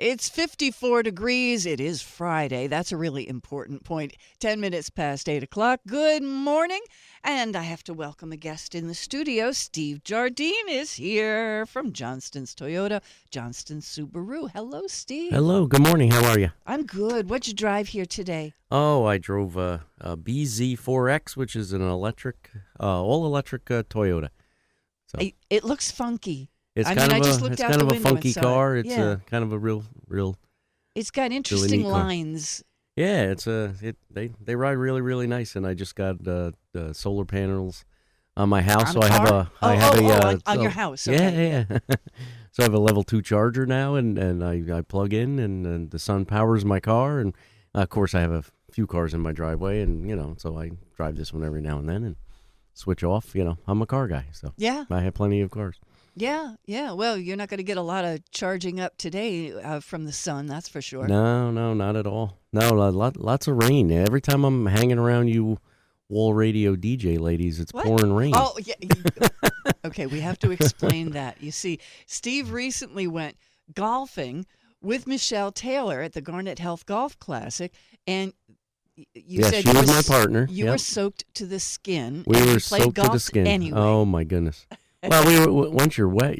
It's 54 degrees. It is Friday. That's a really important point. 10 minutes past 8 o'clock. Good morning. And I have to welcome a guest in the studio. Steve Jardine is here from Johnston's Toyota, Johnston Subaru. Hello, Steve. Hello. Good morning. How are you? I'm good. What'd you drive here today? Oh, I drove a BZ4X, which is an electric, all-electric Toyota. So It looks funky. it's I kind mean, of I just a looked it's out kind the of a window and funky saw car. it. It's Yeah. kind of a real. It's got interesting neat car. lines. Yeah, they ride really really nice, and I just got the solar panels on my house, so I have on your house. Yeah, Okay. yeah. So I have a level 2 charger now, and I plug in, and the sun powers my car, and of course I have a few cars in my driveway, and so I drive this one every now and then and switch off. I'm a car guy, so Yeah. I have plenty of cars. Yeah. Well, you're not going to get a lot of charging up today from the sun, that's for sure. No, not at all. No, lots of rain. Every time I'm hanging around you wall radio DJ ladies, it's What? pouring rain. Oh, yeah. Okay, we have to explain that. You see, Steve recently went golfing with Michelle Taylor at the Garnet Health Golf Classic, and you said she was my partner. You Yep. were soaked to the skin. We and were you played soaked to golf the skin. Anyway. Oh my goodness. Well, once you're wet,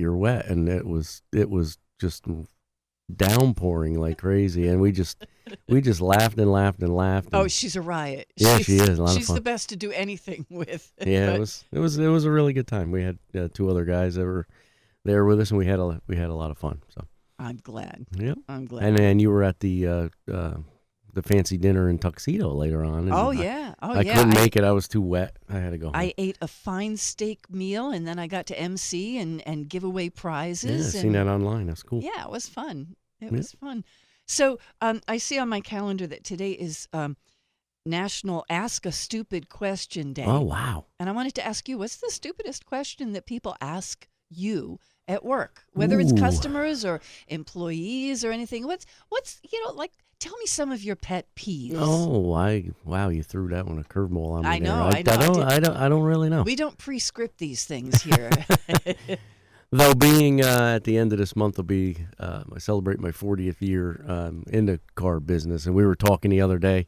and it was just downpouring like crazy, and we just laughed and laughed and laughed. Oh, and, she's a riot. yeah, she is a lot of She's fun. the best to do anything with. Yeah, But it was a really good time. We had 2 other guys that were there with us, and we had a lot of fun. So I'm glad. yep. I'm glad. And then you were at the fancy dinner in tuxedo later on. And Oh, yeah. I couldn't make it. I was too wet. I had to go home. I ate a fine steak meal, and then I got to MC and give away prizes. I've seen that online. That's cool. Yeah, it was fun. It Yeah. was fun. So I see on my calendar that today is National Ask a Stupid Question Day. Oh, wow. And I wanted to ask you, what's the stupidest question that people ask you at work, whether it's Ooh. customers or employees or anything? What's like? Tell me some of your pet peeves. Oh, wow! You threw that one a curveball on me. I know. I don't really know. We don't pre-script these things here. Though being at the end of this month will be I celebrate my 40th year in the car business, and we were talking the other day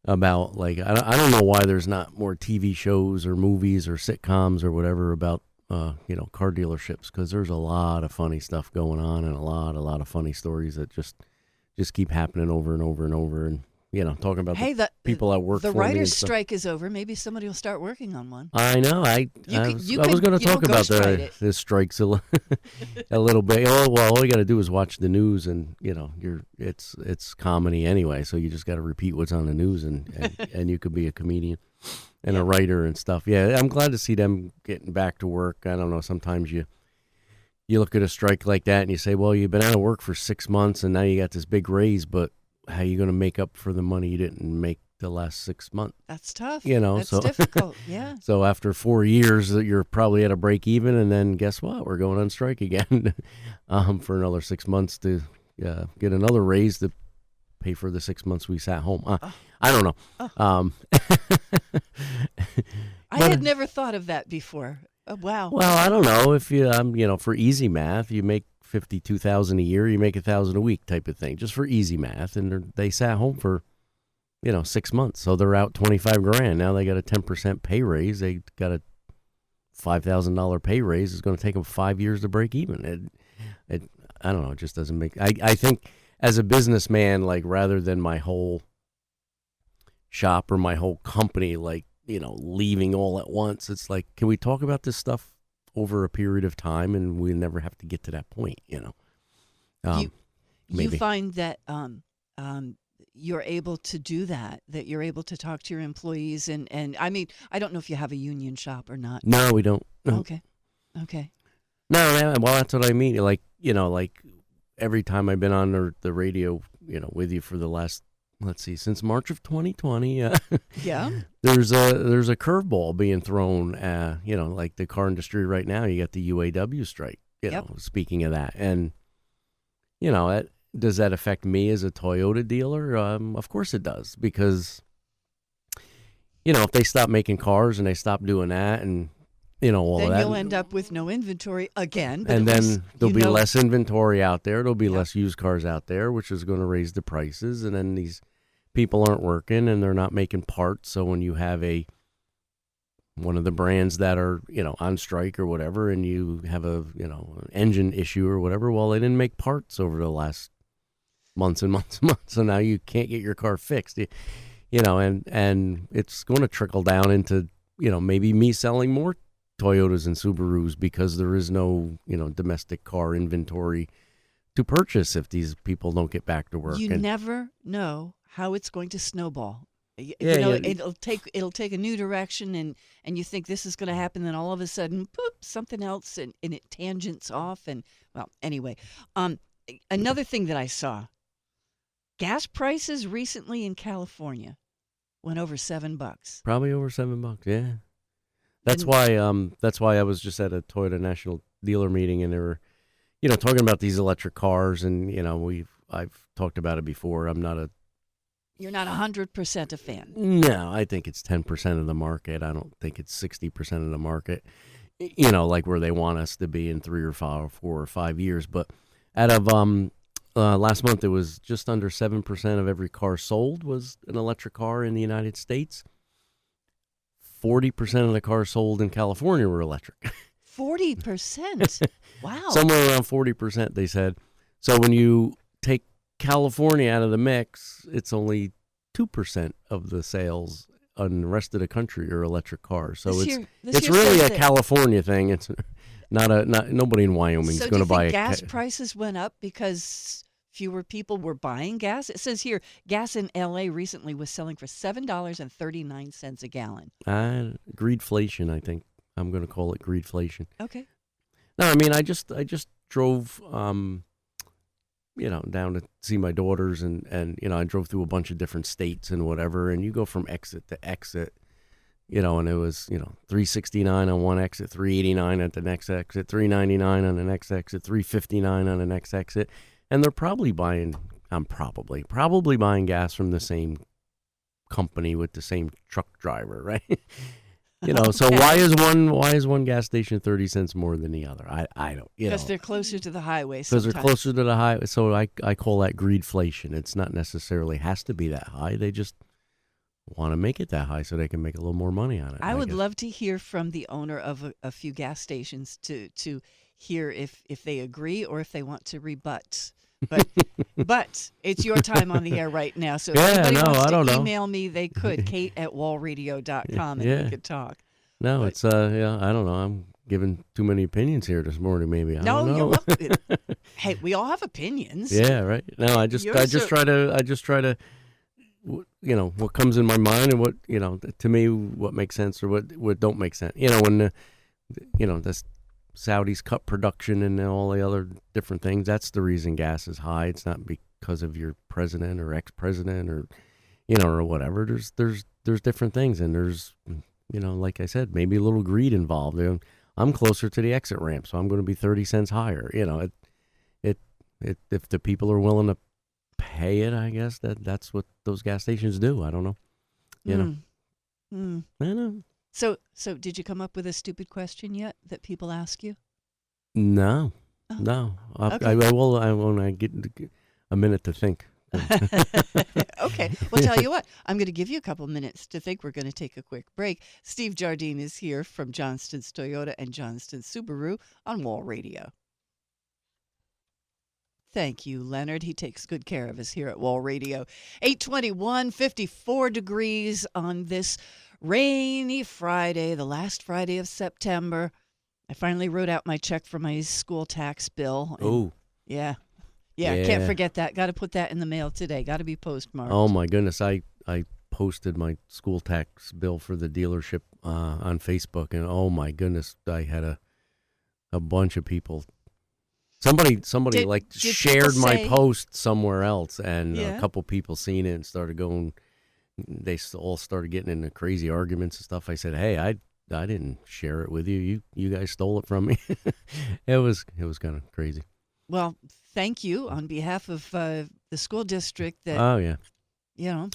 about I don't know why there's not more TV shows or movies or sitcoms or whatever about car dealerships, because there's a lot of funny stuff going on and a lot of funny stories that just keep happening over and over and over, and talking about the people at work. The for me writer's and stuff. strike is over. Maybe somebody will start working on one. I know. I was going to talk about the strikes a little bit. Oh, well, all you got to do is watch the news, and it's comedy anyway. So you just got to repeat what's on the news, and you could be a comedian and a writer and stuff. Yeah, I'm glad to see them getting back to work. I don't know. Sometimes you look at a strike like that and you say, well, you've been out of work for 6 months and now you got this big raise, but how are you going to make up for the money you didn't make the last 6 months? That's tough. That's difficult. Yeah. So after 4 years, you're probably at a break even, and then guess what? We're going on strike again for another 6 months to get another raise to pay for the 6 months we sat home. I don't know. I had never thought of that before. Oh, wow. Well, I don't know if you, for easy math, you make $52,000 a year, you make $1,000 a week type of thing, just for easy math. And they sat home for, 6 months, so they're out $25,000. Now they got a 10% pay raise. They got a $5,000 pay raise. It's going to take them 5 years to break even. I don't know. It just doesn't make. I think as a businessman, rather than my whole shop or my whole company, leaving all at once. It's like, can we talk about this stuff over a period of time, and we never have to get to that point, You maybe. find that you're able to do that you're able to talk to your employees, and I mean, I don't know if you have a union shop or not. No, we don't. No. Okay. No, well, that's what I mean. Every time I've been on the radio, with you for the last, let's see, since March of 2020, Yeah. there's a curveball being thrown. Like the car industry right now, you got the UAW strike. Speaking of that, and does that affect me as a Toyota dealer? Of course it does, because if they stop making cars and they stop doing that, and all then of that. you'll end up with no inventory again. But And at least then there'll be you know- less inventory out there. There'll be Yep. less used cars out there, which is going to raise the prices. And then these people aren't working and they're not making parts. So when you have one of the brands that are, on strike or whatever, and you have an engine issue or whatever, well, they didn't make parts over the last months and months and months. So now you can't get your car fixed, and it's going to trickle down into, maybe me selling more Toyotas and Subarus because there is no, domestic car inventory to purchase if these people don't get back to work. You And never know how it's going to snowball. Yeah. It'll take a new direction, and you think this is going to happen, then all of a sudden, poop, something else, and it tangents off. And well, anyway, another thing that I saw, gas prices recently in California went over $7. probably over $7. Yeah. That's And- why I was just at a Toyota National Dealer meeting, and they were, talking about these electric cars, and I've talked about it before. You're not 100% a fan. No, I think it's 10% of the market. I don't think it's 60% of the market. Like where they want us to be in 3 or 4 or 5 years. But out of last month, it was just under 7% of every car sold was an electric car in the United States. 40% of the cars sold in California were electric. 40%. Wow. Somewhere around 40%, they said. So when you take California out of the mix, it's only 2% of the sales on the rest of the country are electric cars. So This it's year really says a that- California thing. It's not nobody in Wyoming is So going do to you buy think a gas prices went up because fewer people were buying gas? It says here, gas in L.A. recently was selling for $7.39 a gallon. greedflation. I think I'm going to call it greedflation. Okay. No, I mean I just drove down to see my daughters, and I drove through a bunch of different states and whatever, and you go from exit to exit, and it was, $3.69 on one exit, $3.89 at the next exit, $3.99 on the next exit, $3.59 on the next exit, and they're probably buying buying gas from the same company with the same truck driver, right? So Okay. why is one gas station 30 cents more than the other? I don't, Because they're closer to the highway because they're sometimes. closer to the highway. So I call that greedflation. It's not necessarily has to be that high. They just want to make it that high so they can make a little more money on it. I would guess. love to hear from the owner of a few gas stations to hear if they agree or if they want to rebut. But it's your time on the air right now. So if Yeah, anybody no, wants I to don't know. email me, they could, kate@wallradio.com, and Yeah. we could talk. No, but- it's I don't know. I'm giving too many opinions here this morning. Maybe I No, don't you're know. welcome. Hey, we all have opinions. Yeah, right. No, I just try to what comes in my mind and what to me what makes sense or what don't make sense. When the Saudis cut production and all the other different things, that's the reason gas is high. It's not because of your president or ex-president or or whatever. There's different things, and there's like I said, maybe a little greed involved. I'm closer to the exit ramp, so I'm going to be 30 cents higher. If the people are willing to pay it, I guess that's what those gas stations do. I don't know. I know. So did you come up with a stupid question yet that people ask you? No, Oh. no. Okay. I will when I get a minute to think. Okay. Well, tell you what, I'm going to give you a couple minutes to think. We're going to take a quick break. Steve Jardine is here from Johnston's Toyota and Johnston's Subaru on Wall Radio. Thank you, Leonard. He takes good care of us here at Wall Radio. 821, 54 degrees on this rainy Friday, the last Friday of September. I finally wrote out my check for my school tax bill. and- Oh. Yeah, Yeah. can't forget that. Got to put that in the mail today. Got to be postmarked. Oh my goodness! I posted my school tax bill for the dealership on Facebook, and oh my goodness, I had a bunch of people. Somebody Did shared people my say- post somewhere else, and Yeah. a couple people seen it and started going. They all started getting into crazy arguments and stuff. I said, "Hey, I didn't share it with you. You guys stole it from me." It was kind of crazy. Well, thank you on behalf of the school district that, Oh yeah.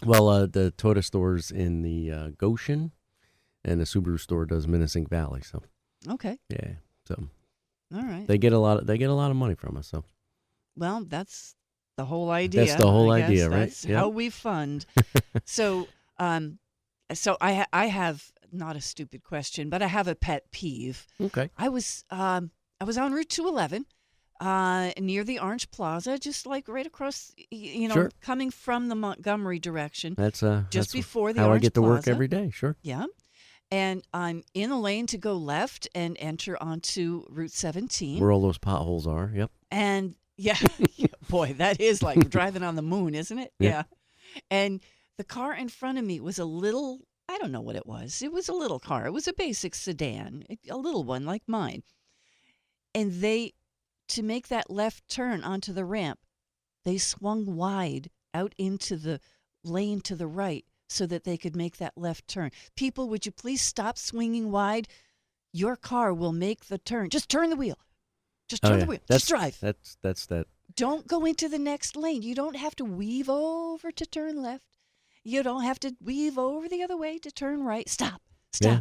Well, the Toyota store's in the Goshen, and the Subaru store does Menacing Valley. So Okay. Yeah. So All right. they get a lot of money from us. So Well, that's the whole idea. that's the whole I guess idea, right? that's how we fund. So, I have not a stupid question, but I have a pet peeve. Okay. I was on Route 211, near the Orange Plaza, just like right across, Sure. coming from the Montgomery direction, That's before the how Orange I get to work Plaza. every day. Sure. Yeah. And I'm in a lane to go left and enter onto Route 17. Where all those potholes are. Yep. And yeah, boy, that is like driving on the moon, isn't it? Yeah. And the car in front of me was a little, I don't know what it was. It was a little car. It was a basic sedan, a little one like mine. And to make that left turn onto the ramp, they swung wide out into the lane to the right so that they could make that left turn. People, would you please stop swinging wide? Your car will make the turn. Just turn the wheel. Just turn the wheel. Just drive. That's that. Don't go into the next lane. You don't have to weave over to turn left. You don't have to weave over the other way to turn right. Stop. Yeah.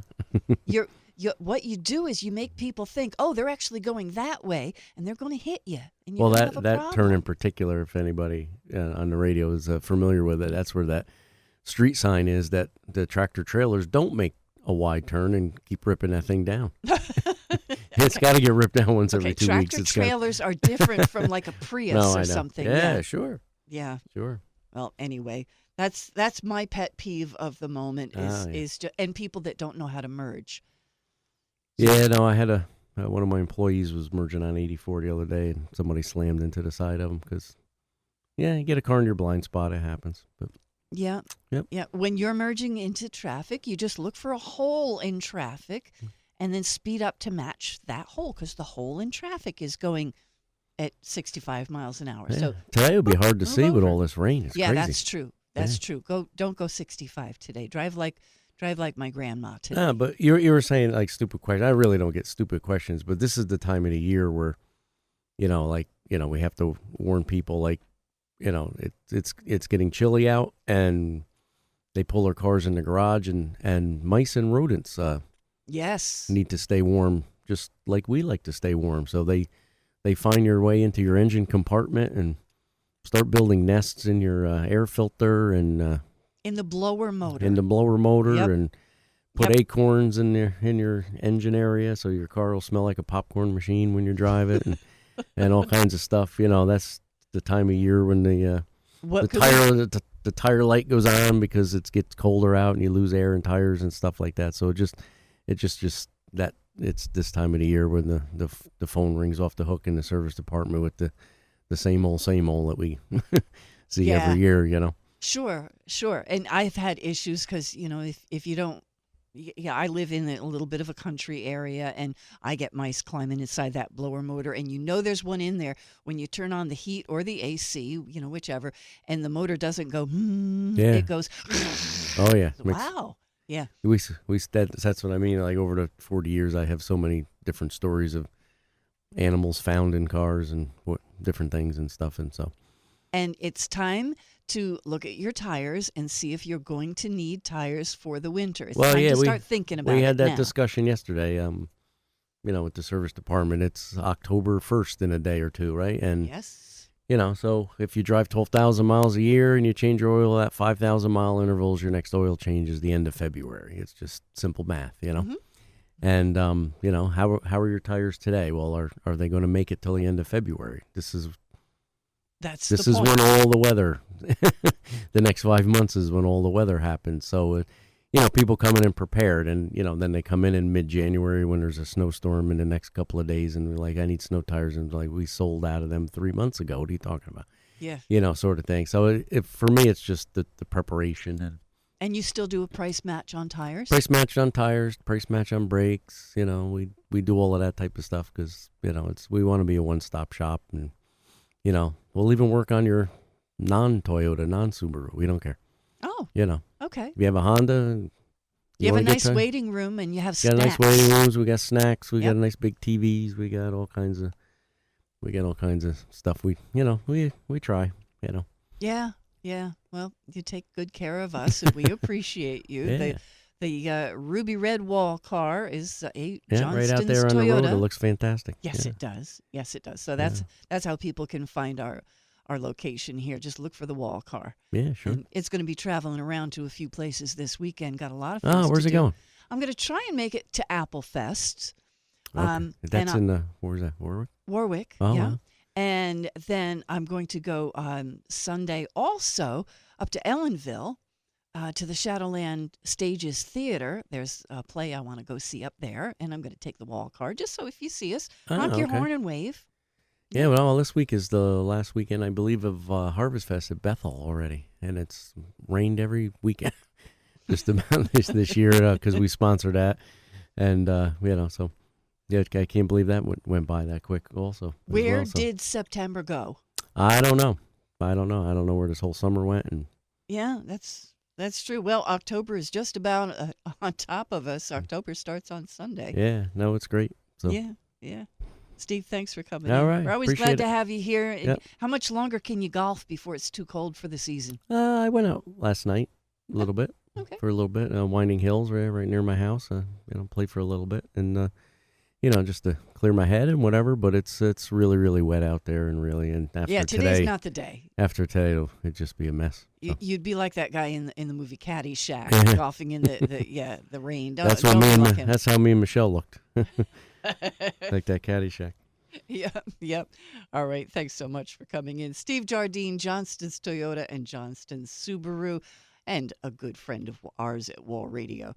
What you do is you make people think, oh, they're actually going that way, and they're going to hit you. And Well, have a that problem. turn in particular, if anybody on the radio is familiar with it, that's where that street sign is that the tractor trailers don't make a wide turn and keep ripping that thing down. It's got to get ripped down once every 2 weeks. Tractor trailers are different from like a Prius or something. Yeah, sure. Yeah. Sure. Well, anyway, that's my pet peeve of the moment is and people that don't know how to merge. Yeah, no, I had one of my employees was merging on 84 the other day, and somebody slammed into the side of him because, you get a car in your blind spot, it happens. But yeah, yep. Yeah. When you're merging into traffic, you just look for a hole in traffic, and then speed up to match that hole because the hole in traffic is going at 65 miles an hour. Yeah. So today would be hard to see over. with all this rain. It's crazy. That's true. That's true. Don't go 65 today. Drive like my grandma today. No, but you were saying like stupid questions. I really don't get stupid questions, but this is the time of the year where, we have to warn people like, it's getting chilly out and they pull their cars in the garage and mice and rodents yes, need to stay warm just like we like to stay warm. So they find your way into your engine compartment and start building nests in your air filter and in the blower motor. Yep. And put acorns in your engine area so your car will smell like a popcorn machine when you drive it and all kinds of stuff. That's the time of year when the tire light goes on because it gets colder out and you lose air in tires and stuff like that. So it just that it's this time of the year when the phone rings off the hook in the service department with the same old that we see every year. Sure. And I've had issues because, if you don't, I live in a little bit of a country area and I get mice climbing inside that blower motor and there's one in there when you turn on the heat or the AC, whichever, and the motor doesn't go, it goes. Oh, yeah. Wow. Yeah. That's what I mean. Like over the 40 years, I have so many different stories of animals found in cars and what different things and stuff. And so. And it's time to look at your tires and see if you're going to need tires for the winter. It's time to start thinking about it. We had that now. discussion yesterday, with the service department. It's October 1st in a day or two, right? And yes. So if you drive 12,000 miles a year and you change your oil at 5,000 mile intervals, your next oil change is the end of February. It's just simple math, Mm-hmm. And, how are your tires today? Well, are they going to make it till the end of February? This is when all the weather, the next 5 months is when all the weather happens. So, people come in and prepared and, then they come in mid-January when there's a snowstorm in the next couple of days and we're like, I need snow tires. And like, we sold out of them 3 months ago. What are you talking about? Yeah. Sort of thing. So for me, it's just the preparation. And you still do a price match on tires? Price match on tires, price match on brakes. We do all of that type of stuff because, we want to be a one-stop shop and, we'll even work on your non-Toyota, non-Subaru. We don't care. Oh. Okay. If you have a Honda. You have a nice waiting room and you have snacks. Got nice waiting rooms. We got snacks. We got nice big TVs. We got all kinds of stuff. We try, Yeah. Well, you take good care of us and we appreciate you. Yeah. The ruby red wall car is a Yeah, right out Johnston's there on the road. Toyota. It looks fantastic. Yes, Yeah. it does. Yes, it does. So that's how people can find our location here. Just look for the wall car. Yeah, sure. And it's going to be traveling around to a few places this weekend. Got a lot of Oh, things where's to it do. going? I'm going to try and make it to Apple Fest. Okay. That's in the, where's that, Warwick? Warwick, Oh, yeah. wow. And then I'm going to go on Sunday also up to Ellenville to the Shadowland Stages Theater. There's a play I want to go see up there, and I'm going to take the wall car just so if you see us, honk your horn and wave. Yeah, well, this week is the last weekend, I believe, of Harvest Fest at Bethel already, and it's rained every weekend just about this year because we sponsored that, and so yeah, I can't believe that went by that quick. Also, Where did September go? I don't know. I don't know where this whole summer went, and yeah, that's true. Well, October is just about on top of us. October starts on Sunday. Yeah, no, it's great. So Yeah. Steve, thanks for coming all in. right, We're always appreciate glad it. to have you here. Yep. How much longer can you golf before it's too cold for the season? I went out last night a little bit. Okay. For a little bit, Winding Hills, right near my house. Played for a little bit, and just to clear my head and whatever. But it's really really wet out there, and after today's not the day. After today, it'd just be a mess. So. You'd be like that guy in the movie Caddyshack, golfing in the rain. That's how me and Michelle looked, like that Caddyshack. Yep. All right. Thanks so much for coming in, Steve Jardine, Johnston's Toyota and Johnston's Subaru, and a good friend of ours at Wall Radio.